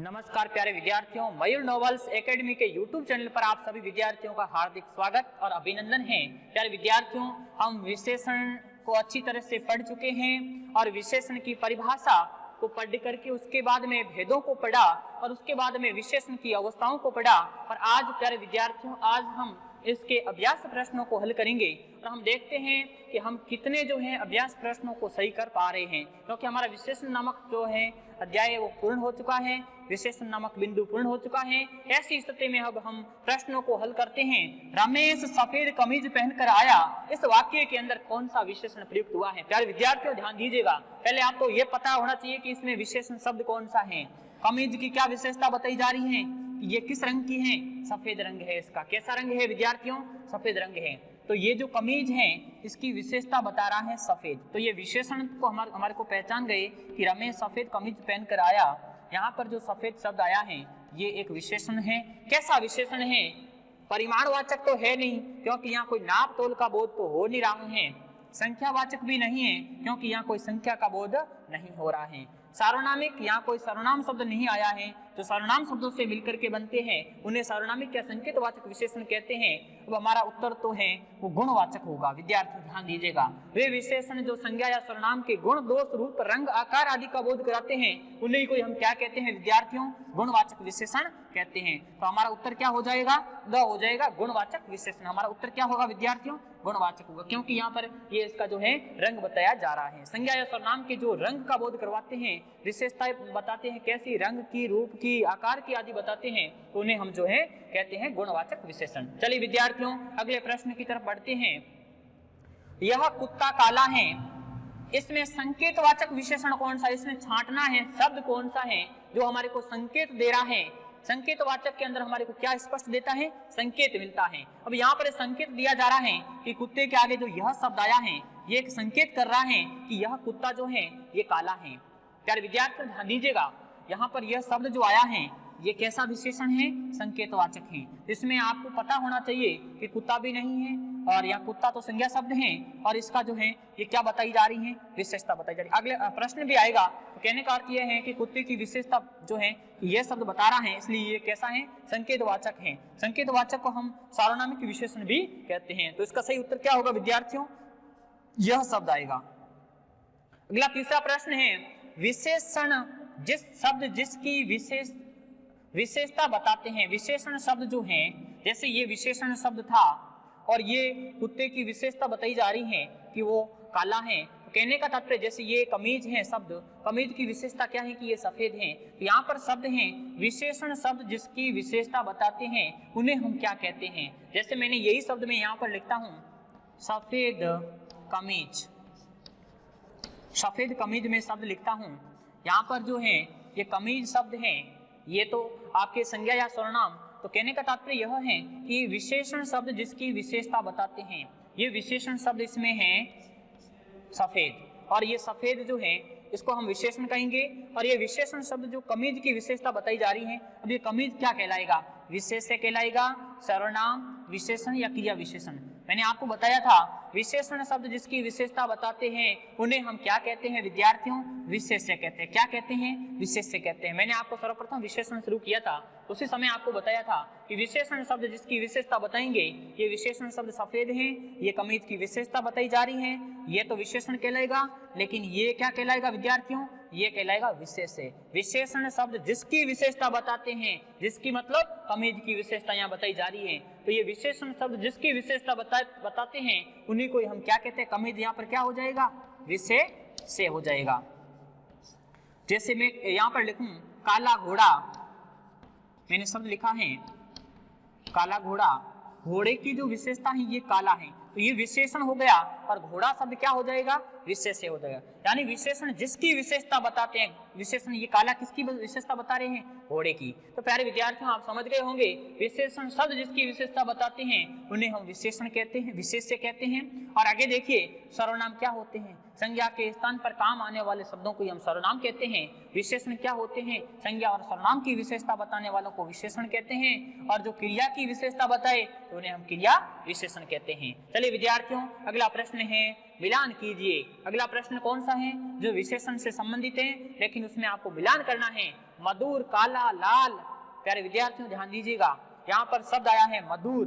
नमस्कार प्यारे विद्यार्थियों, मयूर नॉवेल्स एकेडमी के YouTube चैनल पर आप सभी विद्यार्थियों का हार्दिक स्वागत और अभिनंदन है। प्यारे विद्यार्थियों, हम विशेषण को अच्छी तरह से पढ़ चुके हैं और विशेषण की परिभाषा को पढ़ करके उसके बाद में भेदों को पढ़ा और उसके बाद में विशेषण की अवस्थाओं को पढ़ा। और आज प्यारे विद्यार्थियों, आज हम इसके अभ्यास प्रश्नों को हल करेंगे और हम देखते हैं कि हम कितने जो हैं अभ्यास प्रश्नों को सही कर पा रहे हैं, क्योंकि हमारा विशेषण नामक जो है अध्याय वो पूर्ण हो चुका है, विशेषण नामक बिंदु पूर्ण हो चुका है। ऐसी स्थिति में अब हम प्रश्नों को हल करते हैं। रमेश सफेद कमीज पहनकर आया, इस वाक्य के अंदर कौन सा विशेषण प्रयुक्त हुआ है? प्यारे विद्यार्थियों ध्यान दीजिएगा, पहले आपको ये पता होना चाहिए कि इसमें विशेषण शब्द कौन सा है। कमीज की क्या विशेषता बताई जा रही है? ये किस रंग की है? सफेद रंग है। इसका कैसा रंग है विद्यार्थियों? सफेद रंग है। तो ये जो कमीज है इसकी विशेषता बता रहा है सफेद। तो ये विशेषण को हमारे को पहचान गए कि रमेश सफेद कमीज पहनकर आया। यहाँ पर जो सफेद शब्द आया है ये एक विशेषण है। कैसा विशेषण है? परिमाणवाचक तो है नहीं, क्योंकि यहाँ कोई नाप तोल का बोध तो हो नहीं रहा है। संख्यावाचक भी नहीं है, क्योंकि यहाँ कोई संख्या का बोध नहीं हो रहा है। सार्वनामिक, यहाँ कोई सर्वनाम शब्द नहीं आया है। जो सर्वनाम शब्दों से मिलकर के बनते हैं उन्हें सर्वनामिक या संकेतवाचक विशेषण कहते हैं। अब हमारा उत्तर तो है वो गुणवाचक होगा। विद्यार्थी ध्यान दीजिएगा, वे विशेषण जो संज्ञा या सर्वनाम के गुण, दोष, रूप, रंग, आकार आदि का बोध कराते हैं उन्हें कोई हम क्या कहते हैं विद्यार्थियों? गुणवाचक विशेषण कहते हैं। तो हमारा उत्तर क्या हो जाएगा? द हो जाएगा, गुणवाचक विशेषण। हमारा उत्तर क्या होगा विद्यार्थियों? गुणवाचक होगा, क्योंकि यहाँ पर ये इसका जो है रंग बताया जा रहा है। संज्ञा या सर्वनाम के जो रंग का बोध करवाते हैं, विशेषताएं बताते हैं, कैसी रंग की, रूप की, आकार की आदि बताते हैं, तो उन्हें हम जो है कहते हैं गुणवाचक विशेषण। चलिए विद्यार्थियों अगले प्रश्न की तरफ बढ़ते हैं। यह कुत्ता काला है, इसमें संकेतवाचक विशेषण कौन सा? इसमें छांटना है शब्द कौन सा है जो हमारे को संकेत दे रहा है? संकेतवाचक के अंदर हमारे को क्या स्पष्ट देता है? संकेत मिलता है। अब यहाँ पर संकेत दिया जा रहा है कि कुत्ते के आगे जो यह शब्द आया है ये एक संकेत कर रहा है कि यह कुत्ता जो है ये काला है। प्यारे विद्यार्थी ध्यान दीजिएगा, यहाँ पर यह शब्द जो आया है ये कैसा विशेषण है? संकेतवाचक है। इसमें आपको पता होना चाहिए कि कुत्ता भी नहीं है और यह कुत्ता तो संज्ञा शब्द है और इसका जो है ये क्या बताई जा रही है? विशेषता बताई जा रही है। अगले प्रश्न भी आएगा तो कहने का अर्थ यह है कि कुत्ते की विशेषता जो है यह शब्द बता रहा है, इसलिए ये कैसा है? संकेतवाचक है। संकेतवाचक को हम सार्वनामिक विशेषण भी कहते हैं। तो इसका सही उत्तर क्या होगा विद्यार्थियों? यह शब्द आएगा। अगला तीसरा प्रश्न है, विशेषण जिस शब्द जिसकी विशेषता बताते हैं। विशेषण शब्द जो हैं, जैसे ये विशेषण शब्द था और ये कुत्ते की विशेषता बताई जा रही है कि वो काला है। तो कहने का तात्पर्य जैसे ये कमीज है शब्द, कमीज की विशेषता क्या है कि ये सफेद है। तो यहाँ पर शब्द हैं विशेषण शब्द जिसकी विशेषता बताते हैं उन्हें हम क्या कहते हैं? जैसे मैंने यही शब्द में यहाँ पर लिखता हूँ सफेद कमीज, सफेद कमीज में शब्द लिखता हूँ। यहाँ पर जो है ये कमीज शब्द है, ये तो आपके संज्ञा या सर्वनाम। तो कहने का तात्पर्य यह है कि विशेषण शब्द जिसकी विशेषता बताते हैं, ये विशेषण शब्द इसमें है सफेद, और ये सफेद जो है इसको हम विशेषण कहेंगे। और ये विशेषण शब्द जो कमीज की विशेषता बताई जा रही है, अब ये कमीज क्या कहलाएगा? विशेष्य कहलाएगा, सर्वनाम, विशेषण या क्रिया विशेषण। मैंने आपको बताया था विशेषण शब्द जिसकी विशेषता बताते हैं उन्हें हम क्या कहते हैं विद्यार्थियों? विशेष्य कहते हैं। क्या कहते हैं? विशेष्य कहते हैं। मैंने आपको सर्वप्रथम विशेषण शुरू किया था, उसी समय आपको बताया था कि विशेषण शब्द जिसकी विशेषता बताएंगे, ये विशेषण शब्द सफेद है, ये कमीज की विशेषता बताई जा रही है, ये तो विशेषण कहलाएगा। लेकिन ये क्या कहलाएगा विद्यार्थियों? ये कहलाएगा विशेष्य। विशेषण शब्द जिसकी विशेषता बताते हैं, जिसकी मतलब कमीज की विशेषता यहाँ बताई जा रही है। तो ये विशेषण शब्द जिसकी विशेषता बताते हैं उन्हीं को हम क्या कहते हैं? कमीज यहाँ पर क्या हो जाएगा? विशेष्य हो जाएगा। जैसे मैं यहाँ पर लिखूं काला घोड़ा, मैंने शब्द लिखा है काला घोड़ा, घोड़े की जो विशेषता है ये काला है, तो ये विशेषण हो गया और घोड़ा शब्द क्या हो जाएगा? विशेष्य हो जाएगा। यानी विशेषण जिसकी विशेषता बताते हैं, विशेषण ये काला किसकी विशेषता बता रहे हैं? घोड़े की। तो प्यारे विद्यार्थियों आप समझ गए होंगे, विशेषण शब्द जिसकी विशेषता बताते हैं उन्हें हम विशेषण कहते हैं, विशेष्य कहते हैं। और आगे देखिए सर्वनाम क्या होते हैं? संज्ञा के स्थान पर काम आने वाले शब्दों को हम सर्वनाम कहते हैं। विशेषण क्या होते हैं? संज्ञा और सर्वनाम की विशेषता बताने वालों को विशेषण कहते हैं, और जो क्रिया की विशेषता बताए तो उन्हें हम क्रिया विशेषण कहते हैं। चलिए विद्यार्थियों अगला प्रश्न प्रश्न है मिलान कीजिए। अगला प्रश्न कौन सा है जो विशेषण से संबंधित है, लेकिन उसमें आपको मिलान करना है। मधुर, काला, लाल। प्यारे विद्यार्थियों ध्यान दीजिएगा, यहाँ पर शब्द आया है मधुर,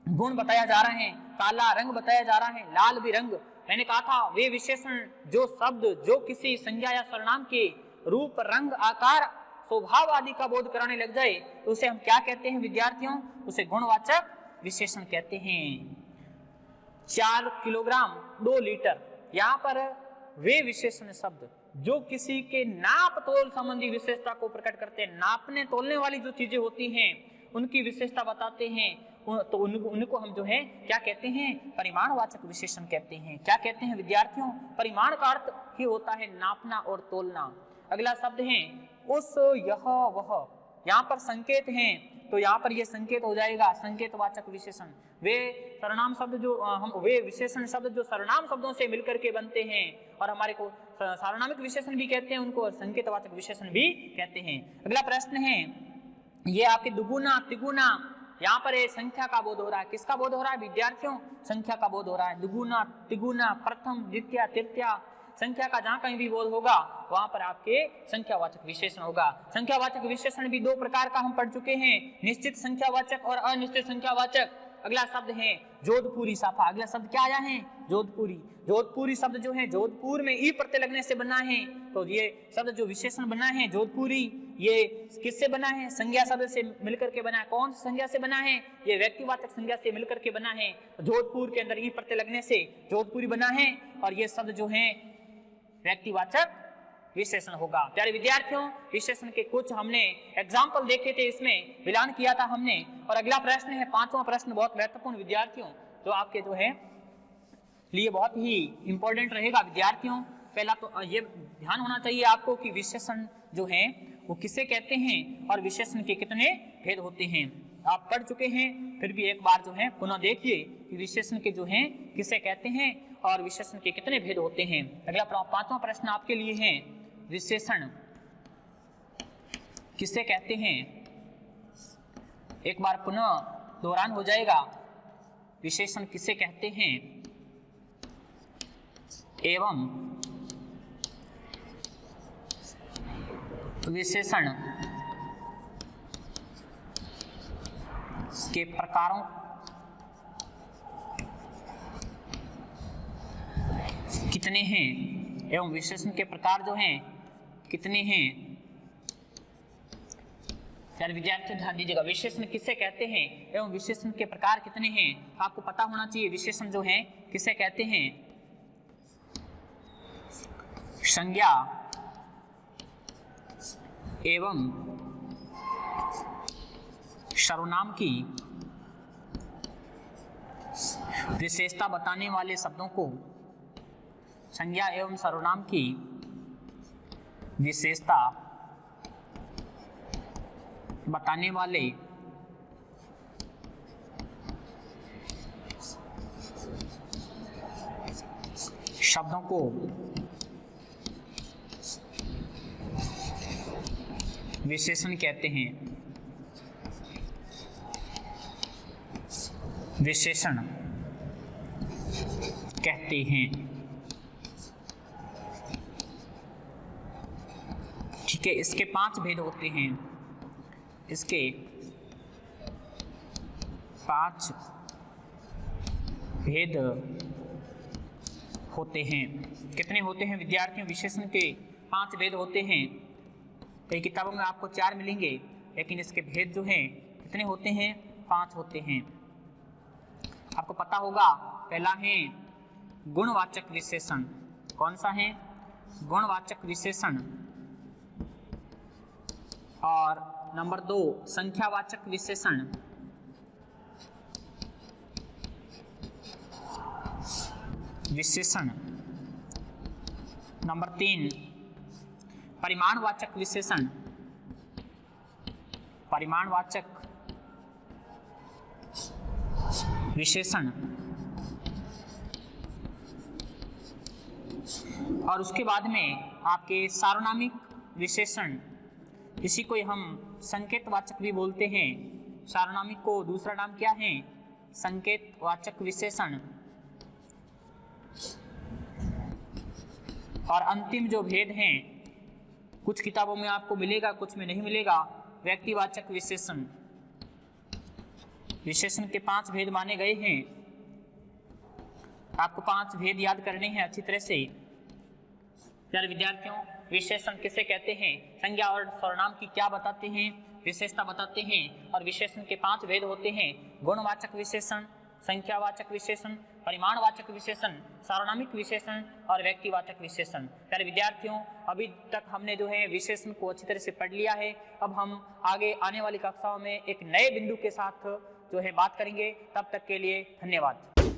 गुण बताया जा रहा है, काला रंग बताया जा रहा है, लाल भी रंग। मैंने कहा था वे विशेषण जो शब्द जो किसी संज्ञा या सर्वनाम के रूप, रंग, आकार, स्वभाव आदि का बोध कराने लग जाए तो उसे हम क्या कहते हैं विद्यार्थियों? उसे गुणवाचक विशेषण कहते हैं। 4 किलोग्राम 2 लीटर, यहाँ पर वे विशेषण शब्द जो किसी के नाप तोल संबंधी विशेषता को प्रकट करते हैं, नापने तोलने वाली जो चीजें होती हैं उनकी विशेषता बताते हैं, तो उनको हम जो है क्या कहते हैं? परिमाणवाचक विशेषण कहते हैं। क्या कहते हैं विद्यार्थियों? परिमाण का अर्थ ही होता है नापना और तोलना। अगला शब्द है उस, यह, वह। यहाँ पर संकेत हैं तो यहाँ पर ये संकेत हो जाएगा संकेतवाचक विशेषण। वे सर्वनाम शब्द जो वे विशेषण शब्द जो सर्वनाम शब्दों से मिलकर के बनते हैं और हमारे को सार्वनामिक विशेषण भी कहते हैं, उनको संकेतवाचक विशेषण भी कहते हैं। अगला प्रश्न है ये आपके दुगुना, तिगुना। यहाँ पर संख्या का बोध हो रहा है। किसका बोध हो रहा है विद्यार्थियों? संख्या का बोध हो रहा है। दुगुना, तिगुना, प्रथम, द्वितीय, तृतीय, संख्या का जहां कहीं भी बोध होगा वहां पर आपके संख्यावाचक विशेषण होगा। संख्यावाचक विशेषण भी 2 प्रकार का हम पढ़ चुके हैं, निश्चित संख्यावाचक और अनिश्चित संख्यावाचक। अगला शब्द है जोधपुरी साफा। अगला शब्द क्या आया है? जोधपुरी। जोधपुरी शब्द जो है जोधपुर में ई प्रत्यय लगने से बना है, तो ये शब्द जो विशेषण बना है जोधपुरी, ये किससे बना है? संज्ञा शब्द से मिलकर के बना है। कौन सी संज्ञा से बना है? ये व्यक्तिवाचक संज्ञा से मिलकर के बना है। जोधपुर के अंदर ई प्रत्यय लगने से जोधपुरी बना है और ये शब्द जो है व्यक्तिवाचक विशेषण होगा। प्यारे विद्यार्थियों, विशेषण के कुछ हमने एग्जाम्पल देखे थे, इसमें मिलान किया था हमने। और अगला प्रश्न है 5वां प्रश्न, बहुत महत्वपूर्ण विद्यार्थियों, जो आपके जो है लिए बहुत ही इंपॉर्टेंट रहेगा विद्यार्थियों। पहला तो ये ध्यान होना चाहिए आपको कि विशेषण जो है वो किसे कहते हैं और विशेषण के कितने भेद होते हैं। आप पढ़ चुके हैं, फिर भी एक बार जो है पुनः देखिए कि विशेषण के जो हैं किसे कहते हैं और विशेषण के कितने भेद होते हैं। अगला 5वां प्रश्न आपके लिए है विशेषण किसे कहते हैं? एक बार पुनः दोहरान हो जाएगा, विशेषण किसे कहते हैं एवं विशेषण के प्रकारों कितने हैं एवं विशेषण के प्रकार जो हैं कितने हैं। यार विद्यार्थी ध्यान दीजिएगा, विशेषण किसे कहते हैं एवं विशेषण के प्रकार कितने हैं। आपको पता होना चाहिए विशेषण जो है किसे कहते हैं। संज्ञा एवं सर्वनाम की विशेषता बताने वाले शब्दों को, संज्ञा एवं सर्वनाम की विशेषता बताने वाले शब्दों को विशेषण कहते हैं। विशेषण कहते हैं। ठीक है, इसके 5 भेद होते हैं। इसके 5 भेद होते हैं। कितने होते हैं विद्यार्थियों? विशेषण के 5 भेद होते हैं। कई किताबों में आपको 4 मिलेंगे, लेकिन इसके भेद जो हैं कितने होते हैं? 5 होते हैं। आपको पता होगा, पहला है गुणवाचक विशेषण। कौन सा है? गुणवाचक विशेषण। और नंबर 2 संख्यावाचक विशेषण। नंबर 3 परिमाणवाचक विशेषण। और उसके बाद में आपके सार्वनामिक विशेषण, इसी को हम संकेतवाचक भी बोलते हैं। सार्वनामिक को दूसरा नाम क्या है? संकेतवाचक विशेषण। और अंतिम जो भेद हैं, कुछ किताबों में आपको मिलेगा, कुछ में नहीं मिलेगा, व्यक्तिवाचक विशेषण। विशेषण के 5 भेद माने गए हैं, आपको 5 भेद याद करने हैं अच्छी तरह से। प्यारे विद्यार्थियों, विशेषण किसे कहते हैं, संज्ञा और सर्वनाम की क्या बताते हैं, विशेषता बताते हैं। और विशेषण के 5 भेद होते हैं, गुणवाचक विशेषण, संख्यावाचक विशेषण, परिमाणवाचक विशेषण, सार्वनामिक विशेषण और व्यक्तिवाचक विशेषण। प्यारे विद्यार्थियों, अभी तक हमने जो है विशेषण को अच्छी तरह से पढ़ लिया है। अब हम आगे आने वाली कक्षाओं में एक नए बिंदु के साथ जो है बात करेंगे। तब तक के लिए धन्यवाद।